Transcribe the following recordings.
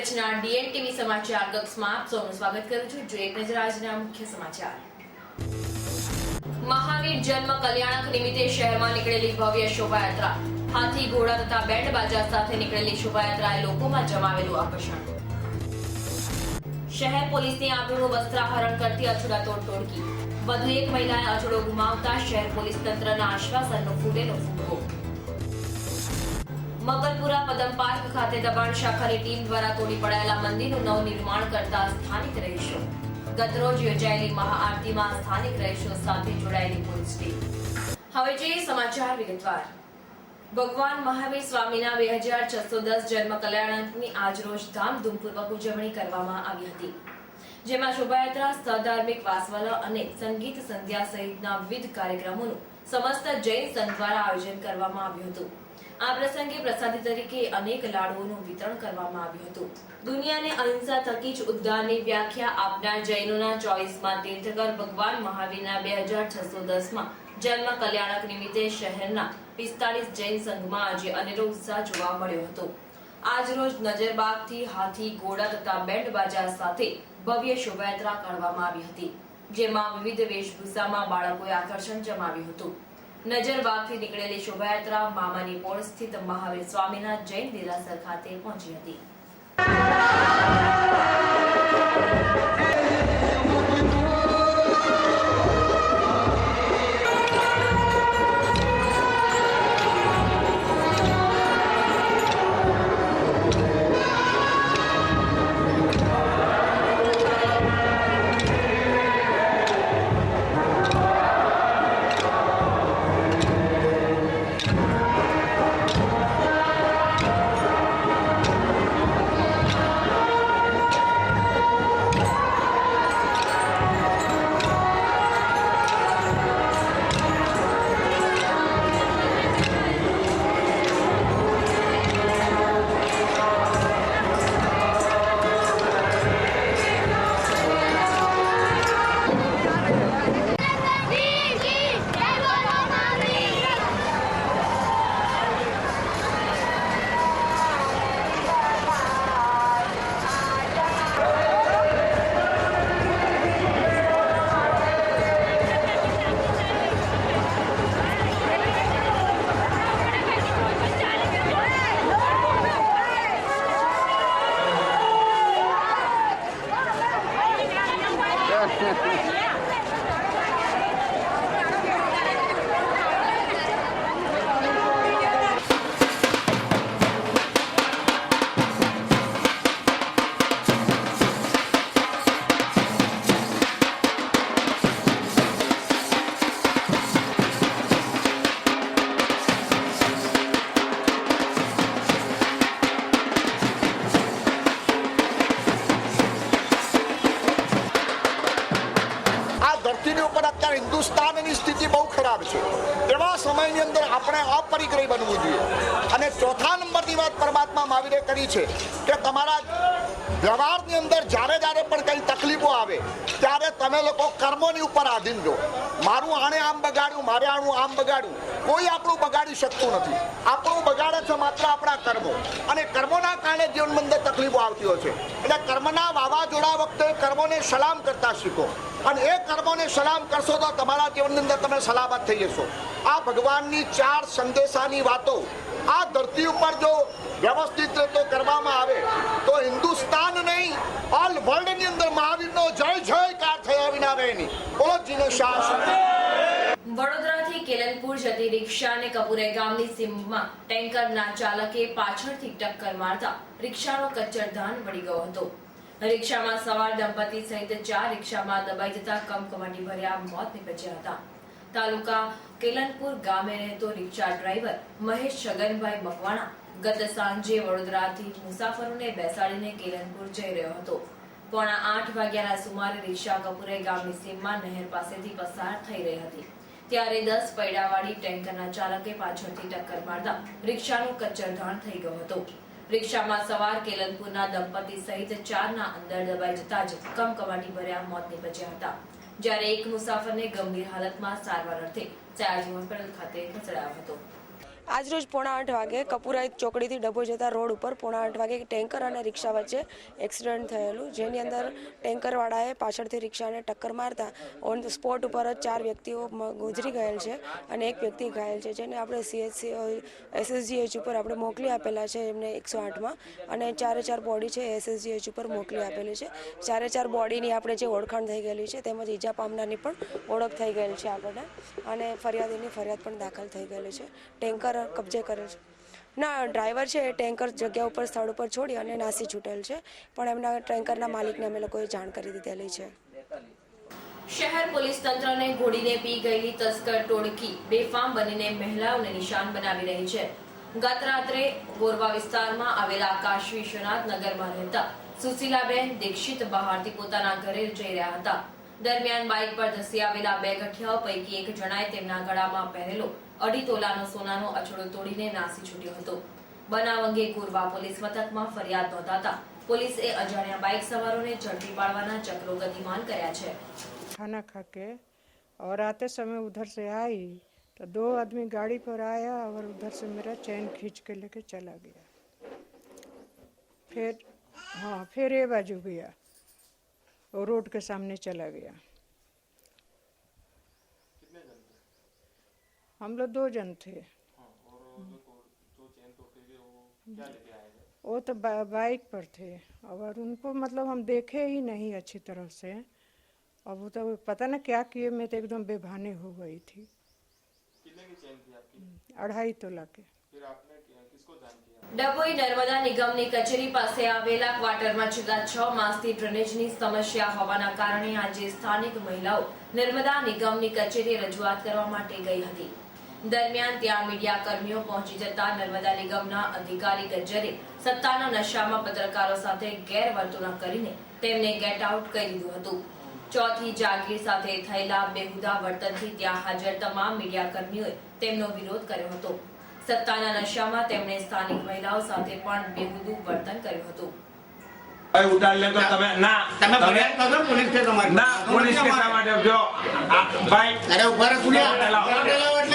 રચના ડીએનટીવી સમાચાર કક્ષમાં આપ સૌનું સ્વાગત કરું છું। જો એક નજર આજના મુખ્ય સમાચાર। મહાવીર જન્મ કલ્યાણક નિમિત્તે શહેરમાં નીકળેલી ભવ્ય શોભાયાત્રા। હાથી ઘોડા તથા બેન્ડ બાજા સાથે નીકળેલી શોભાયાત્રાએ લોકોમાં જમાવેલું આકર્ષણ। શહેર પોલીસની આબરૂનું વસ્ત્રાહરણ કરતી અછૂડાતોડ ટોળકી। વધુ એક મહિલાએ અછૂડો ગુમાવતા શહેર પોલીસ તંત્રના આશ્વાસનનો ફૂટેલો ફૂટકો। મગરપુરા પદમ પાર્ક ખાતે દબાણ શાખાની ટીમ દ્વારા તોડી પડાયેલા મંદિરનું નવનિર્માણ કરતા સ્થાનિક રહીશો। ગતરોજ યોજાયેલી મહાઆરતીમાં સ્થાનિક રહીશો સાથે જોડાયેલી પોલીસ ટીમ। હવે જોઈએ સમાચાર વિગતવાર। ભગવાન મહાવીર સ્વામીના 2610 જન્મ કલ્યાણકની આજરોજ ધામધૂમપૂર્વક ઉજવણી કરવામાં આવી હતી, જેમાં શોભાયાત્રા, સહધાર્મિક વાસવાલા અને સંગીત સંધ્યા સહિતના વિવિધ કાર્યક્રમોનું સમસ્ત જૈન સંઘ દ્વારા આયોજન કરવામાં આવ્યું હતું। આ પ્રસંગે પ્રસાદી તરીકે અનેક લાડુઓનું વિતરણ કરવામાં આવ્યું હતું। દુનિયાને અહિંસા થકી જ ઉદ્ધારની વ્યાખ્યા આપનાર જૈનોના 24મા તીર્થંકર ભગવાન મહાવીરના 2610માં જન્મ કલ્યાણક નિમિત્તે શહેરના 45 જૈન સંઘમાં આજે અનેરો ઉત્સાહ જોવા મળ્યો હતો। આજ રોજ નજરબાગથી હાથી ઘોડા તથા બેન્ડ બાજા સાથે ભવ્ય શોભાયાત્રા કાઢવામાં આવી હતી, જેમાં વિવિધ વેશભૂષામાં બાળકોએ આકર્ષણ જમાવ્યું હતું। નજરબાગથી નીકળેલી શોભાયાત્રા મામાની પોળ સ્થિત મહાવીર સ્વામીના જૈન દેરાસર ખાતે પહોંચી હતી। હિન્દુસ્તાનની સ્થિતિ બહુ ખરાબ છે। એવા સમયની અંદર આપણે અપરિગ્રહી બનવું જોઈએ। અને ચોથા નંબરની વાત પરમાત્મા મહાવીરે કરી છે કે તમારા વ્યવહારની અંદર જ્યારે પણ કઈ તકલીફો આવે ત્યારે તમે લોકો કર્મોની ઉપર આધીન રહો। મારું આણે આમ બગાડ્યું, મારે આનું આમ બગાડ્યું, કોઈ આપણું બગાડી શકતું નથી। આપણું બગાડે છે માત્ર આપણા કર્મો, અને કર્મોના કારણે જીવનમાં અંદર તકલીફો આવતી હોય છે। એટલે કર્મના વાવાઝોડા વખતે કર્મોને સલામ કરતા શીખો, અને એ કર્મોને સલામ કરશો તો તમારા જીવનની અંદર તમે સલામત થઈ જશો। આ ભગવાનની 4 સંદેશાની વાતો આ ધરતી ઉપર જો વ્યવસ્થિત રીતે કરવામાં આવે તો હિન્દુસ્તાન નહીં, ઓલ વર્લ્ડની અંદર મહાવીરનો જય જયકાર થયા વિના રહે નહીં। બોલો જીને શાસન। વડોદરાથી કેલનપુર જતી રિક્ષા અને કપુરે ગામની સીમમાં ટેન્કરના ચાલકે પાછળથી ટક્કર મારતા રિક્ષાનો કચ્ચરધાન વળી ગયો હતો। રિક્ષામાં સવાર દંપતી સહિત 4 રિક્ષામાં દબાઈ જતા કમકમાટી ભર્યા મોત નીપજ્યા હતા। તાલુકા કેલનપુર ગામે રહેતો રિક્ષા ડ્રાઈવર મહેશ છગનભાઈ મકવાણા ગત સાંજે વડોદરાથી મુસાફરોને બેસાડીને કેલનપુર જઈ રહ્યો હતો। 7:45 વાગ્યાના સુમારે રિક્ષા કપુરે ગામની સીમમાં નહેર પાસેથી પસાર થઈ રહી હતી, ત્યારે 10 પૈડાવાળી ટેન્કરના ચાલકે પાછળથી ટક્કર મારતા રિક્ષાનું કચ્ચરધાણ થઈ ગયો હતો। રિક્ષામાં સવાર કેલનપુરના દંપતી સહિત 4ના અંદર દબાઈ જતા જ કમકમાટી ભર્યા મોત નીપજ્યા હતા, જ્યારે એક મુસાફરને ગંભીર હાલતમાં સારવાર અર્થે સયાજી હોસ્પિટલ ખાતે ખસેડાયો હતો। આજરોજ 7:45 વાગે કપુરાઈ ચોકડીથી ડભોઈ જતા રોડ ઉપર 7:45 વાગે ટેન્કર અને રિક્ષા વચ્ચે એક્સિડન્ટ થયેલું, જેની અંદર ટેન્કરવાળાએ પાછળથી રિક્ષાને ટક્કર મારતા ઓન ધ સ્પોટ ઉપર જ 4 વ્યક્તિઓ ગુજરી ગયેલ છે અને 1 વ્યક્તિ ઘાયલ છે, જેને આપણે SSGH ઉપર આપણે મોકલી આપેલા છે એમને 108માં અને 4 બોડી છે SSGH ઉપર મોકલી આપેલી છે. 4 બોડીની આપણે જે ઓળખાણ થઈ ગયેલી છે તેમજ ઈજા પામનારની પણ ઓળખ થઈ ગયેલ છે આપણને અને ફરિયાદીની ફરિયાદ પણ દાખલ થઈ ગયેલી છે. ટેન્કર કબજે કરે છે. ના, ડ્રાઈવર છે એ ટેન્કર જગ્યા ઉપર સ્થળ ઉપર છોડી અને નાસી છૂટેલ છે, પણ એમના ટેન્કરના માલિકને અમે લોકોએ જાણ કરી દીધેલી છે. શહેર પોલીસ તંત્રને ઘોડીને પી ગયેલી તસ્કર ટોળકી બેફામ બનીને મહિલાઓને નિશાન બનાવી રહી છે. ગત રાત્રે ગોરવા વિસ્તારમાં આવેલા કાશી વિશ્વનાથ નગરમાં રહેતા સુશીલાબેન દીક્ષિત બહારથી પોતાના ઘરે જઈ રહ્યા હતા. દરમિયાન બાઇક પર ધસી આવેલા 2 ગઠિયાઓ પૈકી એક જણાએ તેમના ગળામાં પહેરેલો 2.5 તોલાનો સોનાનો અછડો તોડીને નાસી છૂટ્યો હતો. બનાવ અંગે ગોરવા પોલીસ મથકમાં ફરિયાદ નોંધાતા પોલીસે અજાણ્યા બાઇક સવારોને ઝડપી પાડવાના ચક્રો ગતિમાન કર્યા છે. खाना खा के और आते समय उधर से आई तो 2 आदमी गाड़ी पर आया और उधर से मेरा चैन खींच के लेके चला गया. फिर ये बाजू गया और रोड के सामने चला गया. कितने जन थे? हम लोग 2 जन थे. और जो चैन तोड़ते थे वो क्या लेके आए थे? वो तो बाइक पर थे और उनको मतलब हम देखे ही नहीं अच्छी तरह से. अब वो तो पता ना क्या किए, मैं तो एकदम बेभाने हो गई थी. कितने की चैन थी आपकी? 2.5 तोला के. फिर आपने किसको जान किया? ડભોઈ નર્મદા નિગમની કચેરી પાસે આવેલા ક્વાર્ટરમાં છેલ્લા 6 માસથી ડ્રેનેજની સમસ્યા હોવાના કારણે આજે સ્થાનિક મહિલાઓ નર્મદા નિગમની કચેરીએ રજૂઆત કરવા માટે ગઈ હતી. દરમિયાન ત્યાં મીડિયા કર્મીઓ પહોંચી જતા નર્મદા નિગમના અધિકારી ગજ્જરે સત્તાના નશામાં પત્રકારો સાથે ગેરવર્તણૂક કરીને તેમને ગેટ આઉટ કરી દીધું હતું. ચોથી જાગીર સાથે થયેલા બેહુદા વર્તનથી ત્યાં હાજર તમામ મીડિયા કર્મીઓએ તેમનો વિરોધ કર્યો હતો. સત્તાના નશામાં તેમણે સ્થાનિક મહિલાઓ સાથે પણ બેહુદું વર્તન કર્યું હતું. ઉતાર લે તો તમે ના તમે ફરિયાદ કરો પોલીસ કે તમારી ના પોલીસ કે માટે જો ભાઈ અરે ઉપર કુલિયા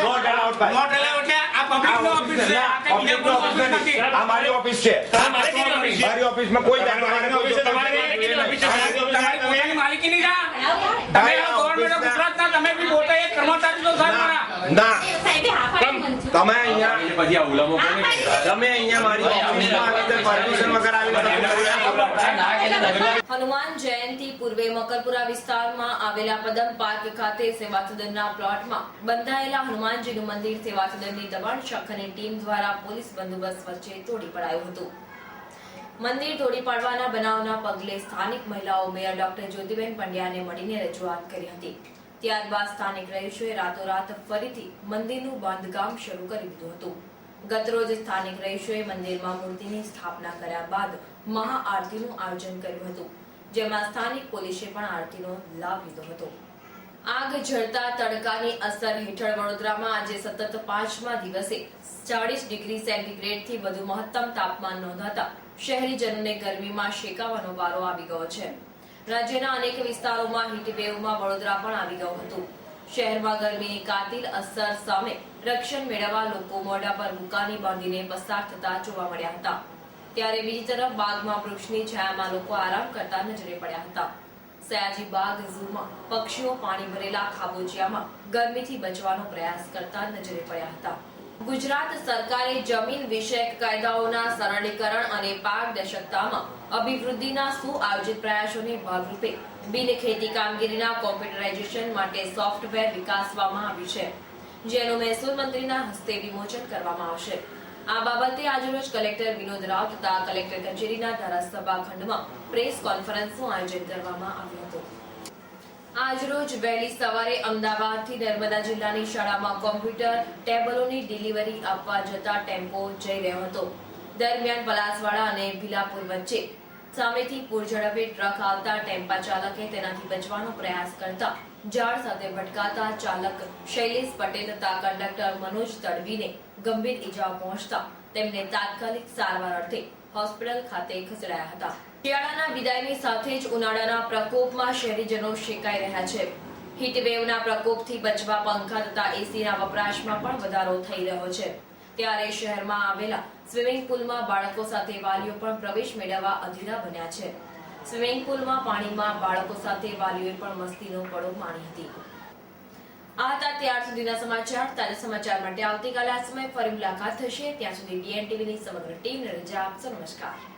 નોટ અલાઉડ ભાઈ નોટ અલાઉડ એટલે આ પબ્લિક નો ઓફિસ છે આ પબ્લિક નો ઓફિસ નથી આ મારી ઓફિસ છે મારી ઓફિસ માં કોઈ જાણવાનું ઓફિસ છે તમારી પોતાની માલિકી ની જા તમે ગવર્નમેન્ટ ગુજરાતના તમે બી બોલતા એક કર્મચારી નો સાહેબ મારા ના તમે અહીંયા પછી આ ઉલામો કોને તમે અહીંયા મારી ઓફિસમાં આવી પરમિશન વગર આવી હનુમાન જયંતિ પૂર્વે મકરપુરા વિસ્તારમાં આવેલા પદમ પાર્ક ખાતે સેવા સદનના પ્લોટમાં બંધાયેલા હનુમાનજીનું મંદિર સેવા સદનની દબાણ શાખાની ટીમ દ્વારા પોલીસ બંદોબસ્ત વચ્ચે તોડી પડાયું હતું. મંદિર તોડી પાડવાના બનાવના પગલે સ્થાનિક મહિલાઓ મેયર ડોક્ટર જ્યોતિબેન પંડ્યાને મળીને રજૂઆત કરી હતી. ત્યારબાદ સ્થાનિક રહીશોએ રાતોરાત ફરીથી મંદિરનું બાંધકામ શરૂ કરી દીધું હતું. ગતરોજ સ્થાનિક રહીશોએ મંદિરમાં મૂર્તિની સ્થાપના કર્યા બાદ મહાઆરતીનું આયોજન કર્યું હતું, જેમાં સ્થાનિક પોલીસે પણ આરતીનો લાભ લીધો હતો. આગ ઝરતા તડકાની અસર હેઠળ વડોદરામાં આજે સતત 5મા દિવસે 40 ડિગ્રી સેન્ટીગ્રેડથી વધુ મહત્તમ તાપમાન નોંધાતા શહેરીજનોને ગરમીમાં શેકાવાનો વારો આવી ગયો છે. રાજ્યના અનેક વિસ્તારોમાં હીટવેવમાં વડોદરા પણ આવી ગયું હતું. શહેરમાં ગરમીની કાતિલ અસર સામે રક્ષણ મેળવવા લોકો મોઢા પર મુકાની બાંધીને પસાર થતા જોવા મળ્યા હતા. ત્યારે બીજી તરફ બાગમાં વૃક્ષની છાયામાં લોકો આરામ કરતા નજરે પડ્યા હતા. સયાજી બાગ ઝૂમાં પક્ષીઓ પાણી ભરેલા ખાબોચિયામાં ગરમીથી બચવાનો પ્રયાસ કરતા નજરે પડ્યા હતા. ગુજરાત સરકારે જમીન વિષયક કાયદાઓના સરળીકરણ અને પારદર્શકતામાં અભિવૃદ્ધિના સુઆયોજિત પ્રયાસોને ભાગરૂપે બિનખેતી કામગીરીના કોમ્પ્યુટરાઇઝેશન માટે સોફ્ટવેર વિકસાવવામાં આવ્યું છે, જેનું મહેસૂલ મંત્રીના હસ્તે વિમોચન કરવામાં આવશે. આ બાબતે આજરોજ કલેક્ટર વિનોદ રાવ તથા કલેક્ટર કચેરીના ધારાસભા ખંડમાં પ્રેસ કોન્ફરન્સનું આયોજન કરવામાં આવ્યું હતું. આજરોજ વહેલી સવારે અમદાવાદથી નર્મદા જિલ્લાની શાળામાં કોમ્પ્યુટર ટેબલોની ડિલિવરી આપવા જતા ટેમ્પો જઈ રહ્યો હતો. દરમિયાન પલાસવાડા અને ભીલાપુર વચ્ચે સામેથી પૂરઝડપે ટ્રક આવતા ટેમ્પા ચાલકે તેનાથી બચવાનો પ્રયાસ કરતા ઝાડ સાથે ભટકાતા ચાલક શૈલેષ પટેલ તથા કંડક્ટર મનોજ તડવીને ગંભીર ઈજાઓ પહોંચતા તેમને તાત્કાલિક સારવાર અર્થે હોસ્પિટલ ખાતે ખસેડાયા હતા. શિયાળાના વિદાયની સાથે જ ઉનાળાના પ્રકોપમાં શહેરીજનો શેકાઈ રહ્યા છે. હીટવેવના પ્રકોપથી બચવા પંખા તથા એસીના વપરાશમાં પણ વધારો થઈ રહ્યો છે. ત્યારે શહેરમાં આવેલા સ્વિમિંગ પુલમાં બાળકો સાથે વાલીઓ પણ પ્રવેશ મેળવવા અધીરા બન્યા છે. સ્વિમિંગ પુલમાં પાણીમાં બાળકો સાથે વાલીઓએ પણ મસ્તીનો પળો માણી હતી. આ હતા ત્યાર સુધીના સમાચાર. તાજા સમાચાર માટે આવતીકાલે આ સમયે ફરી મુલાકાત થશે. ત્યાં સુધી DN TVની સમગ્ર ટીમને રજા આપશો. નમસ્કાર.